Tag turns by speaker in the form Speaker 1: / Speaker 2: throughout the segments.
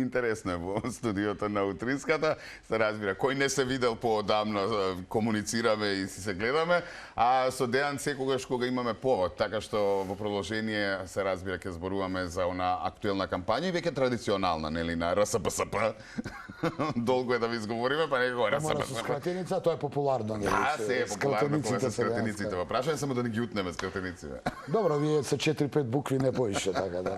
Speaker 1: интересно е во студиото на Утринската. Се разбира, кој не се видел поодамно, комуницираме и си се гледаме, а со Дејан секогаш кога имаме повод, така што во продолжение се разбира ќе зборуваме за она актуелна кампања и веќе традиционална, нели, на РСПСП. Долго е да ви изговориме, па некако
Speaker 2: Мора со скратеница, тоа е популарно, нели?
Speaker 1: Да, се е популарно кога се скратениците. Во прашање само да не ги утнеме скратениците.
Speaker 2: Добро, вие се 4-5 букви не поише, така да.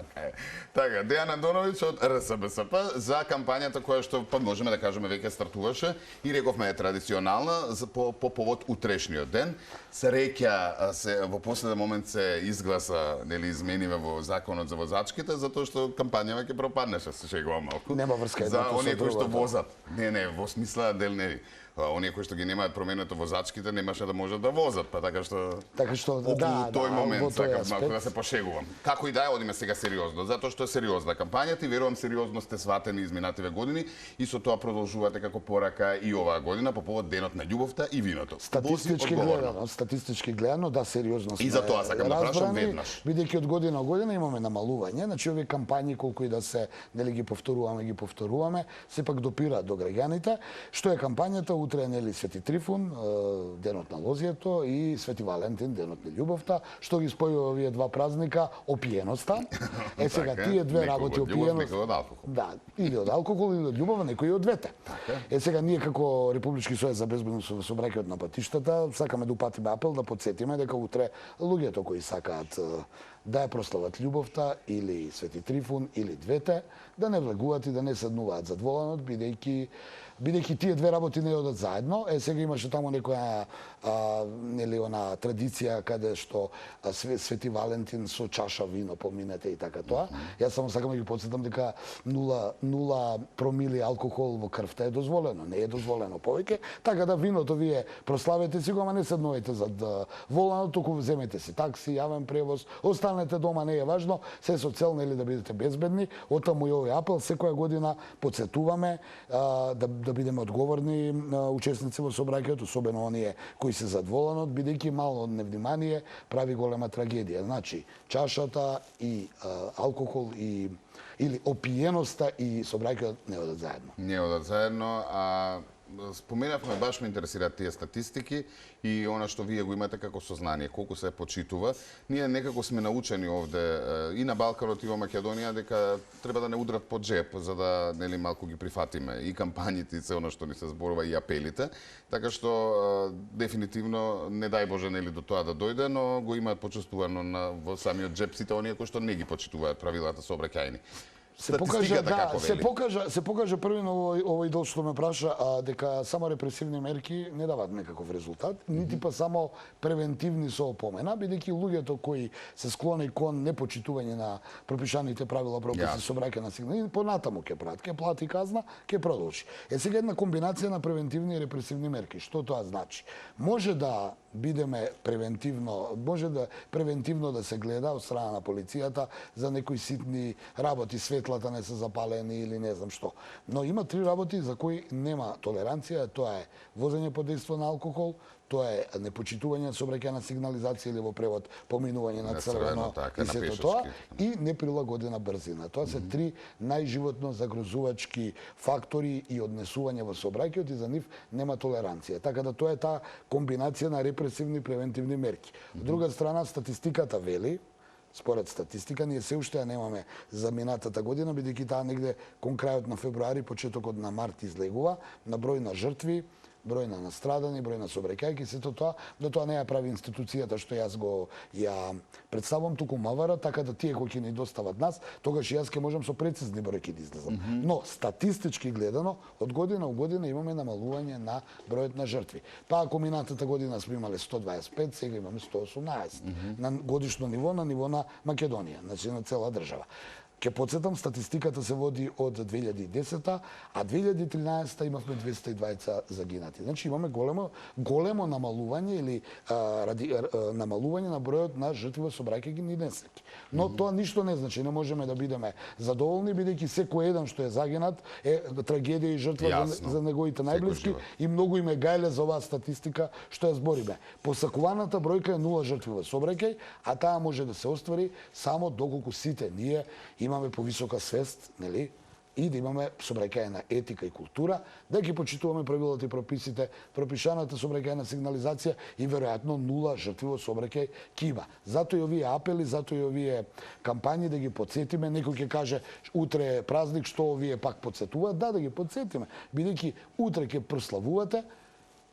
Speaker 1: Така, Дејан Андоновиќ од РСБСП за кампањата која што па можеме да кажеме веќе стартуваше и рековме е традиционална по повод утрешниот ден. Среќа се во последен момент се изгласа, нели, измениве во законот за возачките затоа што кампањава ќе пропаднеше, се шегувам малку.
Speaker 2: Нема врска
Speaker 1: за оние кои што возат. Не, во смисла дел не. Оние кои што ги немаат променето возачките немаше да можат да возат, па така што
Speaker 2: да,
Speaker 1: тој момент сакав малку да се пошегувам. Како и да е, одиме сега сериозно, затоа што е сериозна кампањата и верувам сериозно сте сватени изминативе години и со тоа продолжувате како порака и оваа година по повод денот на љубовта и виното.
Speaker 2: Статистички гледано, да, сериозно сме.
Speaker 1: И за тоа сакам да прашам веднаш.
Speaker 2: Бидејќи од година имаме намалување, значи овие кампањи колку и да се, нели, ги повторуваме, сепак допираат до граѓаните. Што е кампањата? Утре е, нели, Свети Трифун, денот на лозјето, и Свети Валентин, денот на љубовта, што ги спојува овие два празника, опиеноста. Е сега тие две работи, опиеност, да, или од алкохол или од љубов, некои од двете. Е сега ние како Републички сојуз за безбедност во сообраќајот на патиштата сакаме да упатиме апел да потсетиме дека утре луѓето кои сакаат да ја прослават љубовта или Свети Трифун или двете, да не влегуваат и да не седнуваат зад воланот, бидејќи тие две работи не одат заедно. Е сега имаше таму некоја нели она традиција каде што Свети Валентин со чаша вино поминете и така тоа. Јас само сакам да ги потсетам дека 0 промили алкохол во крвта е дозволено, не е дозволено повеќе, така да виното вие прославете си го, ама не седнувате зад воланот, туку вземете си такси, јавен превоз, останете дома, не е важно, се со цел, нели, да бидете безбедни. Оттаму и овој апел секоја година потсетуваме да бидеме одговорни учесници во сообраќајот, особено оние кои се зад воланот, бидејќи мало невнимание прави голема трагедија. Значи, чашата и алкохол или опиеноста и сообраќајот не одат заедно.
Speaker 1: Не одат заедно, а споменавме, баш ме интересираат тие статистики и она што вие го имате како сознание, колку се почитува. Ние некако сме научени овде и на Балканот и во Македонија дека треба да не удрат под джеп за да, нели, малку ги прифатиме и кампањите и се она што ни се зборува и апелите. Така што дефинитивно не дај Боже, нели, до тоа да дојде, но го имаат почувствувано во самиот джеп сите оние кои што не ги почитуваат правилата сообраќајни.
Speaker 2: Се покажа првино овој дел што ме праша, дека само репресивни мерки не даваат некаков резултат, нити па само превентивни со опомена, бидејќи луѓето кои се склони кон непочитување на пропишаните правила, прописи сообраќајна сигнали, понатаму ќе прават, ќе плати казна, ќе продолжи. Е сега една комбинација на превентивни и репресивни мерки. Што тоа значи? Може да бидеме превентивно да се гледа од страна на полицијата за некои ситни работи, светлата не се запалени или не знам што. Но има 3 работи за кои нема толеранција, тоа е возење под дејство на алкохол, тоа е непочитување на сообраќајна сигнализација или во превод поминување на црвено и сето тоа, и неприлагодена брзина. Тоа се 3 најживотно загрозувачки фактори и однесување во сообраќајот и за нив нема толеранција. Така да тоа е таа комбинација на репресивни и превентивни мерки. Од друга страна, статистиката вели, според статистика, ние се уште ја немаме за минатата година, бидејќи таа негде кон крајот на февруари, почетокот на март излегува, на број на жртви, број на настрадани, број на сообраќајки, сето тоа, до тоа не ја прави институцијата што јас го ја представам, туку МВР, така да тие кои ќе ни достават нас, тогаш јас ќе можам со прецизни бројки да излезам. Но статистички гледано, од година у година имаме намалување на бројот на жртви. Па ако минатата година сме имале 125, сега имаме 118 на годишно ниво, на ниво на Македонија, значи на цела држава. Ке подсетам, статистиката се води од 2010, а 2013 имавме 220 загинати. Значи имаме големо намалување или намалување на бројот на жртви во сообраќајни несреќи. Но тоа ништо не значи, не можеме да бидеме задоволни, бидејќи секој еден што е загинат е трагедија и жртва за неговите најблиски и многу име гајле за оваа статистика што ја збориме. Посакуваната бројка е 0 жртви во сообраќај, а таа може да се оствари само доколку сите ние имаме повисока свест, нели, и да имаме сообраќајна етика и култура, да ги почитуваме правилата и прописите, пропишаната сообраќајна сигнализација и веројатно нула жртви во сообраќај ќе има. Зато и овие апели, зато и овие кампањи да ги подсетиме. Некој ќе каже утре е празник, што овие пак подсетуваат? Да ги подсетиме, бидејќи утре ќе прославувате.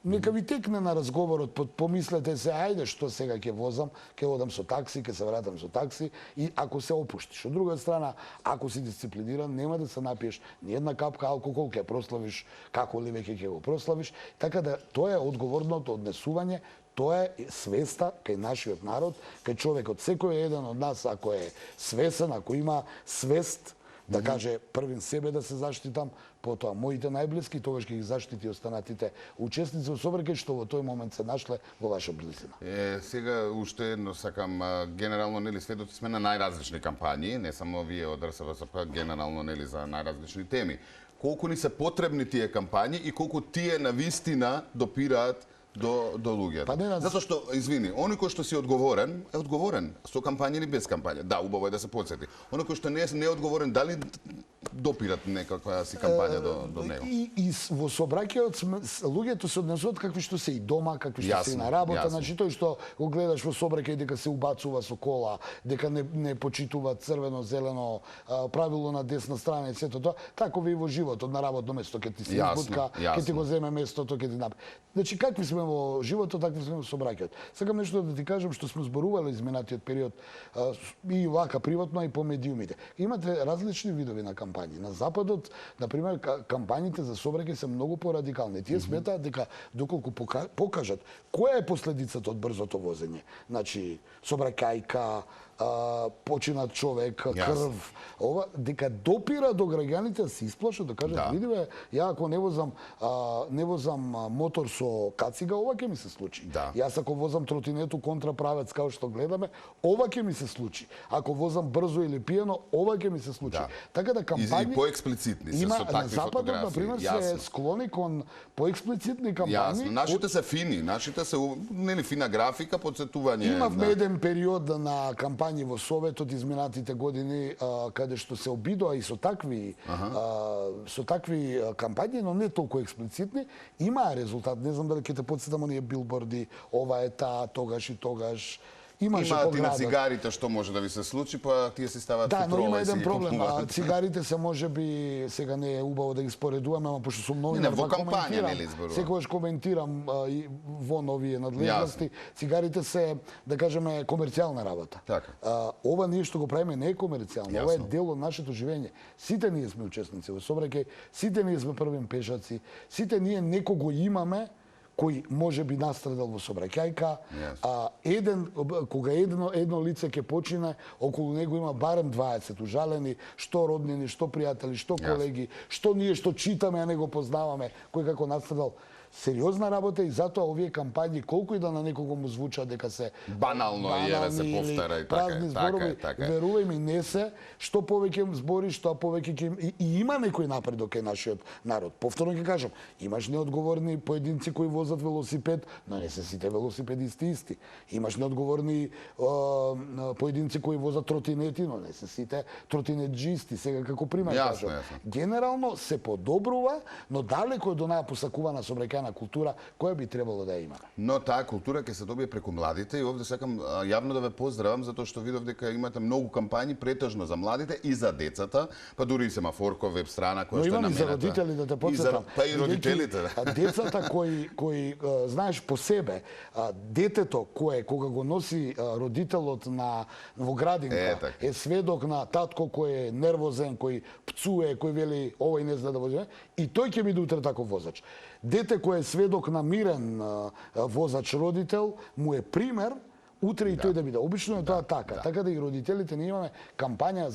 Speaker 2: Нека ви текне на разговорот, помислете се, ајде што сега ќе возам, ќе одам со такси, ќе се вратам со такси и ако се опуштиш. Од друга страна, ако си дисциплиниран, нема да се напиеш ни една капка алкохол, ќе прославиш како ли веќе ќе го прославиш. Така да тоа е одговорното однесување, тоа е свеста кај нашиот народ, кај човекот. Секој еден од нас, ако е свесен, ако има свест, да каже првин себе да се заштитам, потоа моите најблиски, тогаш ќе ги заштити останатите учесници во сообраќај што во тој момент се нашле во ваша близина.
Speaker 1: Сега уште едно сакам, генерално нели сведоци сме на најразлични кампањи, не само вие од РСВСП, генерално нели за најразлични теми. Колку ни се потребни тие кампањи и колку тие навистина допираат до луѓето. Затоа што, извини, оној кој што си одговорен, е одговорен, со кампања или без кампања. Да, убаво е да се подсети. Оној кој што не е одговорен, дали допират некаква си кампања до него?
Speaker 2: И во сообраќајот луѓето се однесуваат какви што се и дома, какви што се и на работа. Значи тој што го гледаш во сообраќај дека се убацува со кола, дека не почитува црвено, зелено, правило на десна страна и сето тоа, тако и во животот на работно место, ќе ти се избутка, ќе ти го земе местото, ќе ти напи. Значи какви сме во животот, такви сме во сообраќајот. Сакам нешто да ти кажам што сме зборувале изминатиот период и вака приватно и по медиумите. Имате различни видови на кампањи. На западот, на пример, кампањите за сообраќај се многу порадикални. Тие сметаат дека доколку покажат која е последицата од брзото возење, значи сообраќајка, починат човек, крв, ова, дека допира до граѓаните да се исплашат, да кажат, види бе, ја ако не возам мотор со кацига, ова ќе ми се случи. Јас ако возам тротинету контраправец, као што гледаме, ова ќе ми се случи. Ако возам брзо или пиено, ова ќе ми се случи. Така да кампањи
Speaker 1: и поексплицитни се со такви
Speaker 2: фотографии. На западот, например, се склони кон поексплицитни кампањи.
Speaker 1: Нашите се фини, нашите се нели фина графика, подсетување.
Speaker 2: Имавме еден период на кампањи во Советот изминатите години каде што се обидоа и со такви кампањи, но не толку експлицитни, имаа резултат. Не знам дали ќе те подсетам оние билборди, ова е таа, тогаш и тогаш.
Speaker 1: Имаат и на цигарите што може да ви се случи, па тие си ставаат
Speaker 2: футрола. Да, но има еден проблем. Цигарите се можеби сега не е убаво да ги споредуваме, ама пошто сум новинар,
Speaker 1: во кампања нели зборувам.
Speaker 2: Секогаш коментирам во новие надлежности. Цигарите се, да кажеме, комерцијална работа. Ова ние што го правиме не е комерцијално, ова е дел од нашето живење. Сите ние сме учесници во сообраќај, сите ние сме првин пешаци, сите ние некого имаме кој може би настрадал во сообраќајка, кога едно лице ќе почине, околу него има барем 20 ужалени, што роднини, што пријатели, што колеги, што ние што читаме, а не го познаваме, кој како настрадал. Сериозна работа и затоа овие кампањи, колку и да на некого му звучат дека се
Speaker 1: банално е да се повтара и
Speaker 2: празни зборови, верувај ми, не се, што повеќе збори, што повеќе ќе и има некој напредок кај нашиот народ. Повторно ќе кажам, имаш неодговорни поединци кои возат велосипед, но не се сите велосипедисти исти. Имаш неодговорни поединци кои возат тротинети, но не се сите тротинетџисти, сега како пример кажам. Генерално се подобрува, но далеко е до онаа посакувана сообраќајна култура која би требало да има.
Speaker 1: Но таа култура ќе се добие преку младите и овде сакам јавно да ве поздравам затоа што видов дека имате многу кампањи претежно за младите и за децата, па дури и семафорко веб страна која што е намената.
Speaker 2: Но имам и за родители да те подсетам.
Speaker 1: Па и родителите.
Speaker 2: Децата кои знаеш по себе, детето кога го носи родителот во градинка е сведок на татко кој е нервозен, кој пцуе, кој вели овој не знае да вози, и тој ќе биде утре таков возач. Дете кој е сведок на мирен возач родител, му е пример утре и тој да биде. Обично е тоа така. Така да и родителите ние имаме кампања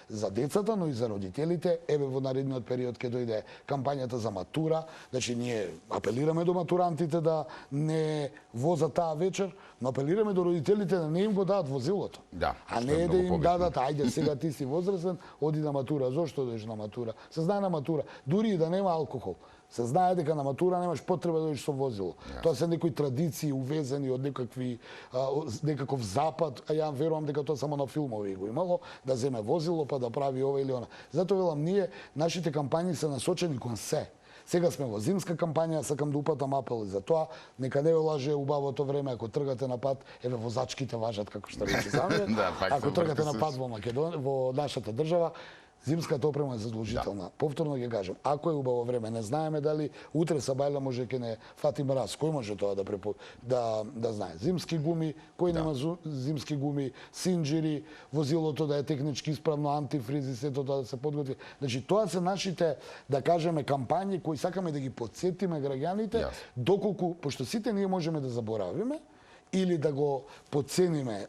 Speaker 2: за децата, но и за родителите. Еве во наредниот период ќе дојде кампањата за матура. Значи ние апелираме до матурантите да не возат таа вечер, Но апелираме до родителите да не им го дадат возилото.
Speaker 1: Да,
Speaker 2: А
Speaker 1: што е
Speaker 2: не да
Speaker 1: многу
Speaker 2: им
Speaker 1: побитно.
Speaker 2: дадат, ајде сега ти си возрастен, оди на матура. Зошто одиш на матура? Се знае на матура, дури и да нема алкохол. Се знае дека на матура немаш потреба да одиш со возило. Тоа се некои традиции увезени од некаков запад, а ја верувам дека тоа само на филмови го имало, да земе возило па да прави ова или она. Затоа велам ние, нашите кампањи се насочени кон се. Сега сме во зимска кампања, сакам да упатам апел и за тоа, нека не ве лаже убавото време, ако тргате на пат, еве возачките важат како што рече Замир.
Speaker 1: Да, пак
Speaker 2: Ако
Speaker 1: се
Speaker 2: тргате на
Speaker 1: врти
Speaker 2: пат во Македонија, во нашата држава, зимската опрема е задолжителна. Повторно ќе кажам, ако е убаво време, не знаеме дали утре Сабајла може ќе не фати мраз. Кој може тоа да знае? Зимски гуми, кој нема зимски гуми, синџири, возилото да е технички исправно, антифризи, сето тоа да се подготви. Значи тоа се нашите, да кажеме, кампањи кои сакаме да ги потсетиме граѓаните, доколку пошто сите ние можеме да заборавиме или да го подцениме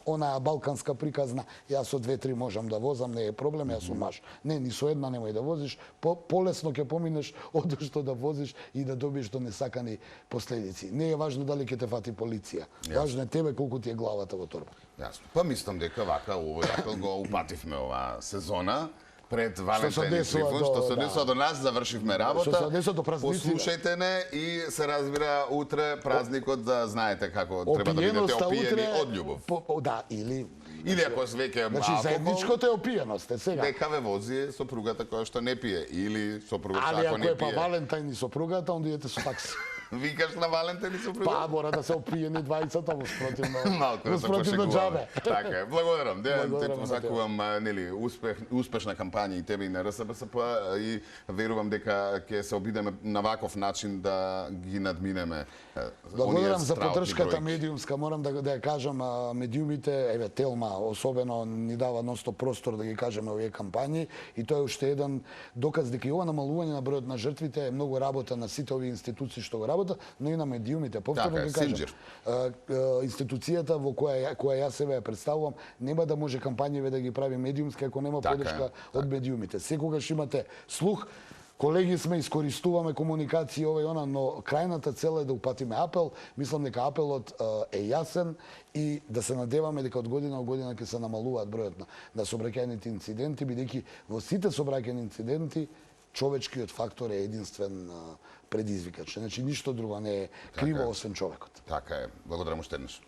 Speaker 2: онаа балканска приказна, јас со 2-3 можам да возам, не е проблем, јас сум маж. Не, ни со една немој да возиш, полесно ќе поминеш од што да возиш и да добиеш до несакани последици. Не е важно дали ќе те фати полиција. Важно е тебе колку ти е главата во торба.
Speaker 1: Јасно. Па мислам дека вака овој апел го упативме оваа сезона. Пред Валентин и Трифун, што се однесува до нас, завршивме работа.
Speaker 2: Што се однесува до празниците.
Speaker 1: Послушајте не и се разбира утре празникот да знаете како треба да бидете опиени од љубов.
Speaker 2: Да, или
Speaker 1: ако веќе
Speaker 2: значи заедничкото е опиеност, сега.
Speaker 1: Дека ве вози сопругата која што не пие или сопругата
Speaker 2: Али
Speaker 1: ако
Speaker 2: ако
Speaker 1: не
Speaker 2: е па
Speaker 1: пие.
Speaker 2: Валентин и сопругата, онда идете со такси.
Speaker 1: Викаш на Валентин и сопруга?
Speaker 2: Па мора да се опиени двајцата во спротивно.
Speaker 1: Малку да се
Speaker 2: спротивно
Speaker 1: пошегуваме.
Speaker 2: џабе.
Speaker 1: Така е. Благодарам. Дејан, ти
Speaker 2: Благодарам на
Speaker 1: посакувам нели успешна кампања и тебе и на РСБСП и верувам дека ќе се обидеме на ваков начин да ги надминеме.
Speaker 2: Благодарам за поддршката медиумска. Морам да ја кажам, медиумите, еве Телма особено ни дава ностоп простор да ги кажеме овие кампањи и тоа е уште еден доказ дека и ова намалување на бројот на жртвите е многу работа на сите овие институции што го работат, но и на медиумите. Повторно ги кажам, институцијата во која јас себе ја представувам нема да може кампањиве да ги прави медиумски ако нема поддршка од медиумите. Секогаш имате слух. Колеги сме, искористуваме комуникација ова и она, но крајната цел е да упатиме апел. Мислам дека апелот е јасен и да се надеваме дека од година во година ќе се намалуваат бројот на сообраќајните инциденти, бидејќи во сите сообраќајни инциденти човечкиот фактор е единствен предизвикач. Значи ништо друго не е криво освен човекот.
Speaker 1: Така е. Благодарам уште еднаш.